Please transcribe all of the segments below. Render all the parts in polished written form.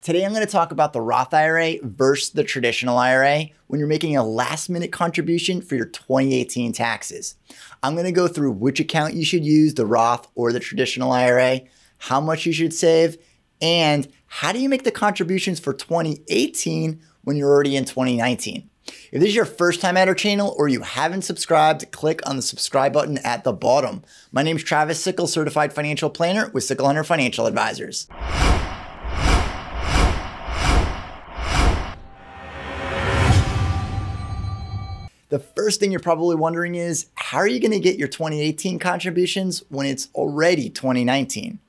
Today, I'm going to talk about the Roth IRA versus the traditional IRA when you're making a last minute contribution for your 2018 taxes. I'm going to go through which account you should use, the Roth or the traditional IRA, how much you should save, and how do you make the contributions for 2018 when you're already in 2019. If this is your first time at our channel or you haven't subscribed, click on the subscribe button at the bottom. My name is Travis Sickle, Certified Financial Planner with Sickle Hunter Financial Advisors. The first thing you're probably wondering is, how are you going to get your 2018 contributions when it's already 2019?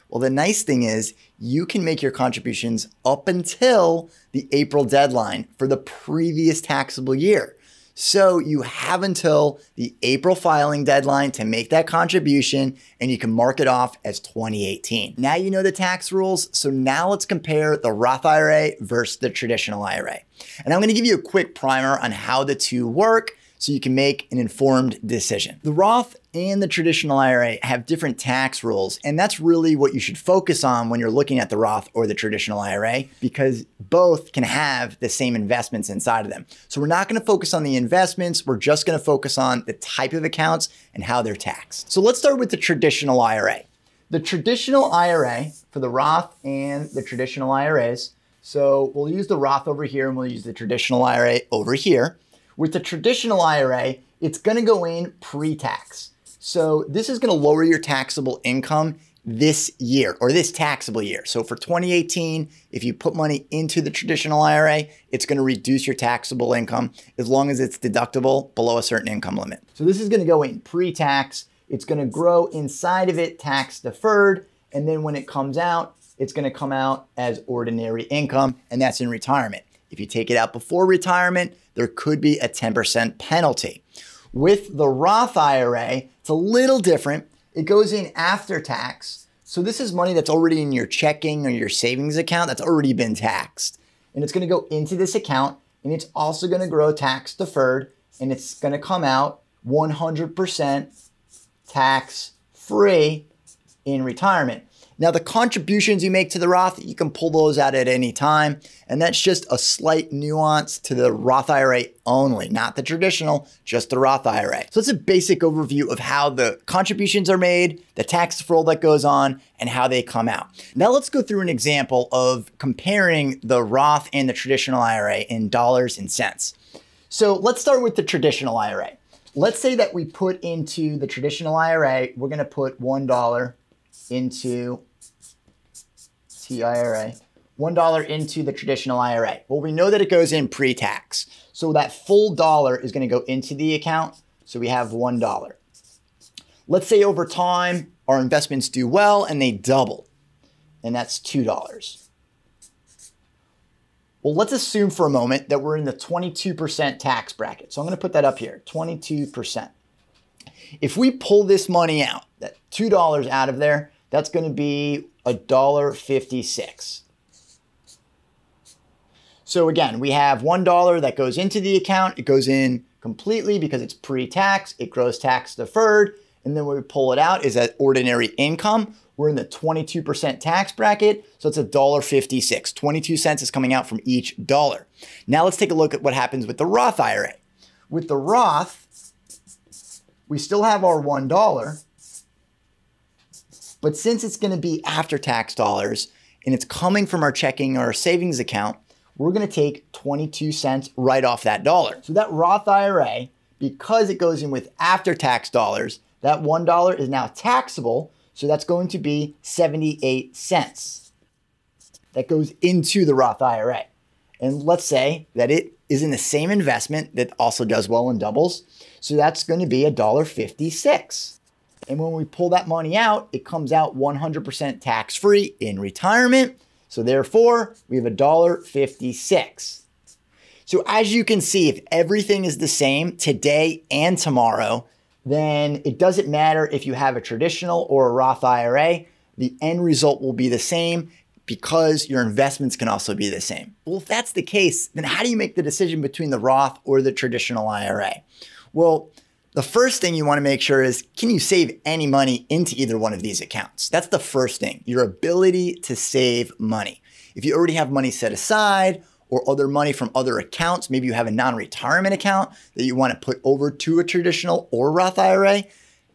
Well, the nice thing is you can make your contributions up until the April deadline for the previous taxable year. So you have until the April filing deadline to make that contribution and you can mark it off as 2018. Now you know the tax rules, so now let's compare the Roth IRA versus the traditional IRA. And I'm going to give you a quick primer on how the two work so you can make an informed decision. The Roth and the traditional IRA have different tax rules, and that's really what you should focus on when you're looking at the Roth or the traditional IRA, because both can have the same investments inside of them. So we're not going to focus on the investments, we're just going to focus on the type of accounts and how they're taxed. So let's start with the traditional IRA. The traditional IRA for the Roth and the traditional IRAs, so we'll use the Roth over here and we'll use the traditional IRA over here. With the traditional IRA, it's going to go in pre-tax. So this is going to lower your taxable income this year or this taxable year. So for 2018, if you put money into the traditional IRA, it's going to reduce your taxable income as long as it's deductible below a certain income limit. So this is going to go in pre-tax. It's going to grow inside of it tax deferred. And then when it comes out, it's going to come out as ordinary income, and that's in retirement. If you take it out before retirement, there could be a 10% penalty. With the Roth IRA, it's a little different. It goes in after tax. So this is money that's already in your checking or your savings account that's already been taxed. And it's going to go into this account, and it's also going to grow tax deferred, and it's going to come out 100% tax free in retirement. Now, the contributions you make to the Roth, you can pull those out at any time. And that's just a slight nuance to the Roth IRA only, not the traditional, just the Roth IRA. So it's a basic overview of how the contributions are made, the tax deferral that goes on, and how they come out. Now let's go through an example of comparing the Roth and the traditional IRA in dollars and cents. So let's start with the traditional IRA. Let's say that we put into the traditional IRA, we're going to put $1 into IRA, $1 into the traditional IRA. Well, we know that it goes in pre-tax. So that full dollar is going to go into the account. So we have $1. Let's say over time, our investments do well and they double. And that's $2. Well, let's assume for a moment that we're in the 22% tax bracket. So I'm going to put that up here, 22%. If we pull this money out, that $2 out of there, that's going to be $1.56. So again, we have $1 that goes into the account. It goes in completely because it's pre-tax. It grows tax deferred. And then when we pull it out is that ordinary income. We're in the 22% tax bracket. So it's $1.56. 22 cents is coming out from each dollar. Now let's take a look at what happens with the Roth IRA. With the Roth, we still have our $1. But since it's going to be after tax dollars and it's coming from our checking or our savings account, we're going to take 22 cents right off that dollar. So that Roth IRA, because it goes in with after tax dollars, that $1 is now taxable. So that's going to be 78 cents. That goes into the Roth IRA. And let's say that it is in the same investment that also does well and doubles. So that's going to be $1.56. And when we pull that money out, it comes out 100% tax-free in retirement. So therefore, we have $1.56. So as you can see, if everything is the same today and tomorrow, then it doesn't matter if you have a traditional or a Roth IRA. The end result will be the same because your investments can also be the same. Well, if that's the case, then how do you make the decision between the Roth or the traditional IRA? Well, the first thing you want to make sure is, can you save any money into either one of these accounts? That's the first thing, your ability to save money. If you already have money set aside or other money from other accounts, maybe you have a non-retirement account that you want to put over to a traditional or Roth IRA,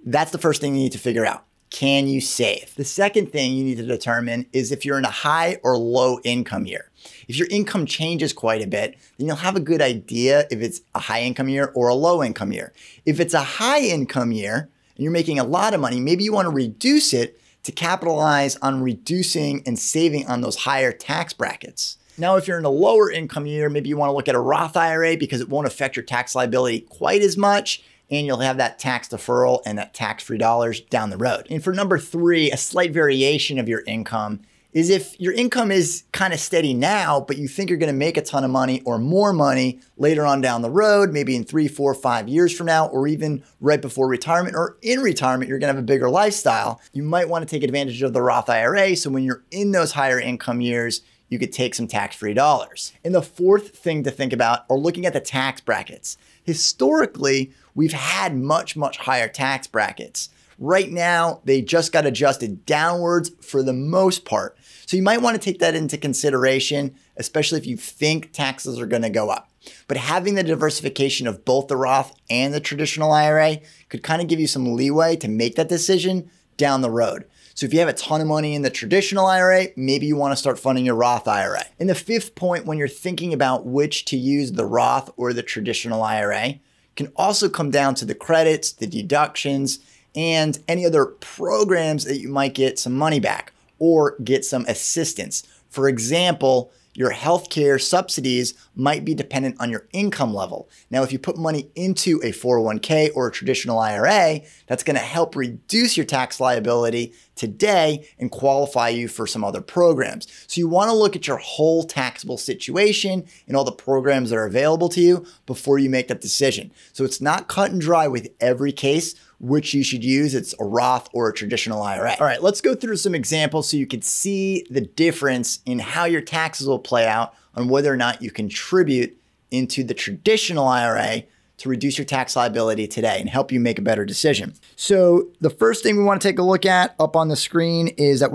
that's the first thing you need to figure out. Can you save? The second thing you need to determine is if you're in a high or low income year. If your income changes quite a bit, then you'll have a good idea if it's a high income year or a low income year. If it's a high income year and you're making a lot of money, maybe you want to reduce it to capitalize on reducing and saving on those higher tax brackets. Now, if you're in a lower income year, maybe you want to look at a Roth IRA because it won't affect your tax liability quite as much, and you'll have that tax deferral and that tax-free dollars down the road. And for number three, a slight variation of your income is if your income is kind of steady now, but you think you're going to make a ton of money or more money later on down the road, maybe in 3, 4, 5 years from now, or even right before retirement or in retirement, you're going to have a bigger lifestyle. You might want to take advantage of the Roth IRA. So when you're in those higher income years, you could take some tax-free dollars. And the fourth thing to think about are looking at the tax brackets. Historically, we've had much, much higher tax brackets. Right now, they just got adjusted downwards for the most part. So you might want to take that into consideration, especially if you think taxes are going to go up. But having the diversification of both the Roth and the traditional IRA could kind of give you some leeway to make that decision down the road. So if you have a ton of money in the traditional IRA, maybe you want to start funding your Roth IRA. And the fifth point when you're thinking about which to use, the Roth or the traditional IRA, can also come down to the credits, the deductions, and any other programs that you might get some money back or get some assistance. For example, your healthcare subsidies might be dependent on your income level. Now, if you put money into a 401k or a traditional IRA, that's going to help reduce your tax liability today and qualify you for some other programs. So you want to look at your whole taxable situation and all the programs that are available to you before you make that decision. So it's not cut and dry with every case which you should use. It's a Roth or a traditional IRA. All right, let's go through some examples so you can see the difference in how your taxes will play out on whether or not you contribute into the traditional IRA to reduce your tax liability today and help you make a better decision. So the first thing we want to take a look at up on the screen is that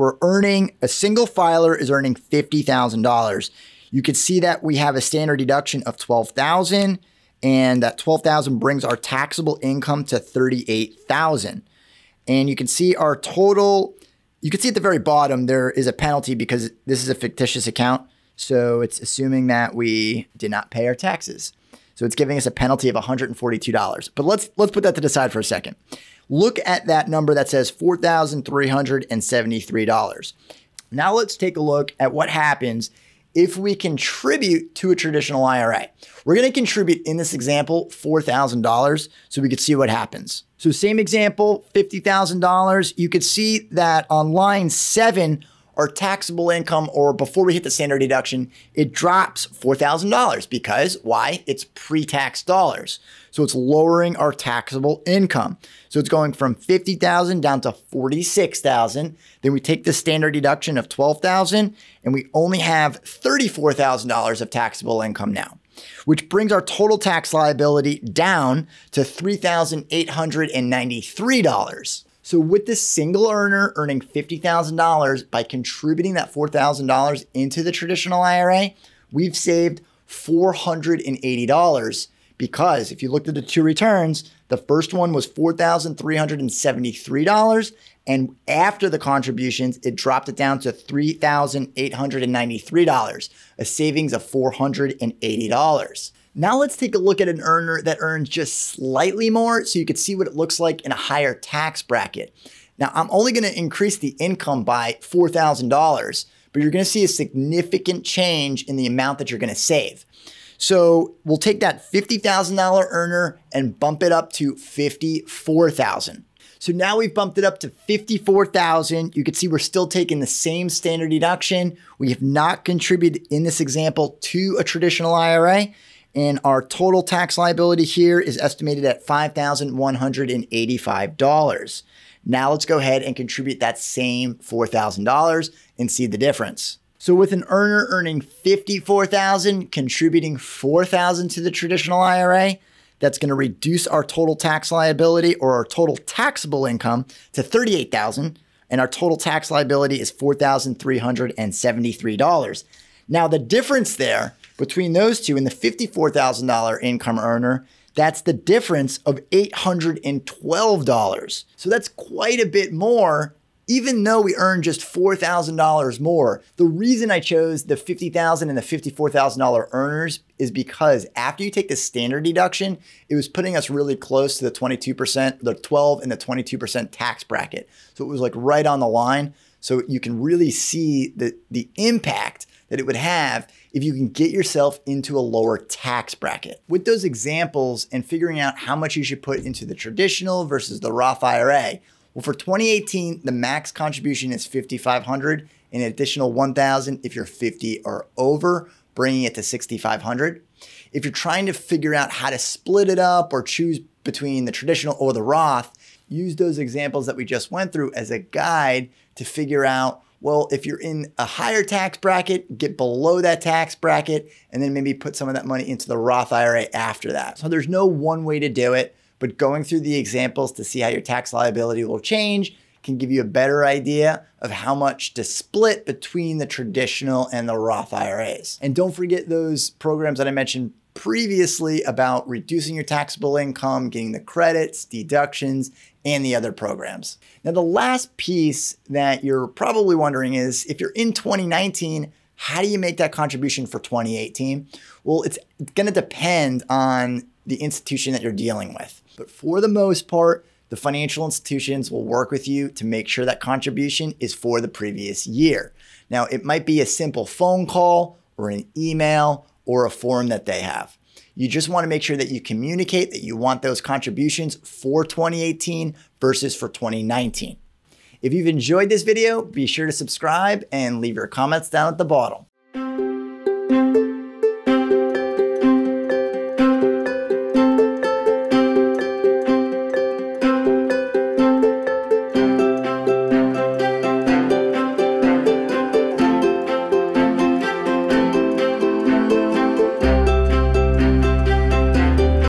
a single filer is earning $50,000. You can see that we have a standard deduction of $12,000. And that $12,000 brings our taxable income to $38,000. And you can see our total, you can see at the very bottom, there is a penalty because this is a fictitious account. So it's assuming that we did not pay our taxes. So it's giving us a penalty of $142. But let's put that to the side for a second. Look at that number that says $4,373. Now let's take a look at what happens if we contribute to a traditional IRA. We're going to contribute in this example $4,000 so we could see what happens. So same example, $50,000. You could see that on line 7, our taxable income, or before we hit the standard deduction, it drops $4,000 because why? It's pre-tax dollars. So it's lowering our taxable income. So it's going from $50,000 down to $46,000. Then we take the standard deduction of $12,000 and we only have $34,000 of taxable income now, which brings our total tax liability down to $3,893. So with this single earner earning $50,000 by contributing that $4,000 into the traditional IRA, we've saved $480 because if you looked at the two returns, the first one was $4,373, and after the contributions, it dropped it down to $3,893, a savings of $480. Now let's take a look at an earner that earns just slightly more so you can see what it looks like in a higher tax bracket. Now, I'm only going to increase the income by $4,000, but you're going to see a significant change in the amount that you're going to save. So we'll take that $50,000 earner and bump it up to $54,000. So now we've bumped it up to $54,000. You can see we're still taking the same standard deduction. We have not contributed in this example to a traditional IRA. And our total tax liability here is estimated at $5,185. Now let's go ahead and contribute that same $4,000 and see the difference. So with an earner earning $54,000, contributing $4,000 to the traditional IRA, that's going to reduce our total tax liability or our total taxable income to $38,000. and our total tax liability is $4,373. Now, the difference there between those two and the $54,000 income earner, that's the difference of $812. So that's quite a bit more, even though we earn just $4,000 more. The reason I chose the $50,000 and the $54,000 earners is because after you take the standard deduction, it was putting us really close to the 22%, the 12 and the 22% tax bracket. So it was like right on the line. So you can really see the impact that it would have if you can get yourself into a lower tax bracket. With those examples and figuring out how much you should put into the traditional versus the Roth IRA, well, for 2018, the max contribution is $5,500 and an additional $1,000 if you're 50 or over, bringing it to $6,500. If you're trying to figure out how to split it up or choose between the traditional or the Roth, use those examples that we just went through as a guide to figure out, well, if you're in a higher tax bracket, get below that tax bracket, and then maybe put some of that money into the Roth IRA after that. So there's no one way to do it, but going through the examples to see how your tax liability will change can give you a better idea of how much to split between the traditional and the Roth IRAs. And don't forget those programs that I mentioned previously about reducing your taxable income, getting the credits, deductions, and the other programs. Now, the last piece that you're probably wondering is, if you're in 2019, how do you make that contribution for 2018? Well, it's gonna depend on the institution that you're dealing with. But for the most part, the financial institutions will work with you to make sure that contribution is for the previous year. Now, it might be a simple phone call or an email or a form that they have. You just want to make sure that you communicate that you want those contributions for 2018 versus for 2019. If you've enjoyed this video, be sure to subscribe and leave your comments down at the bottom.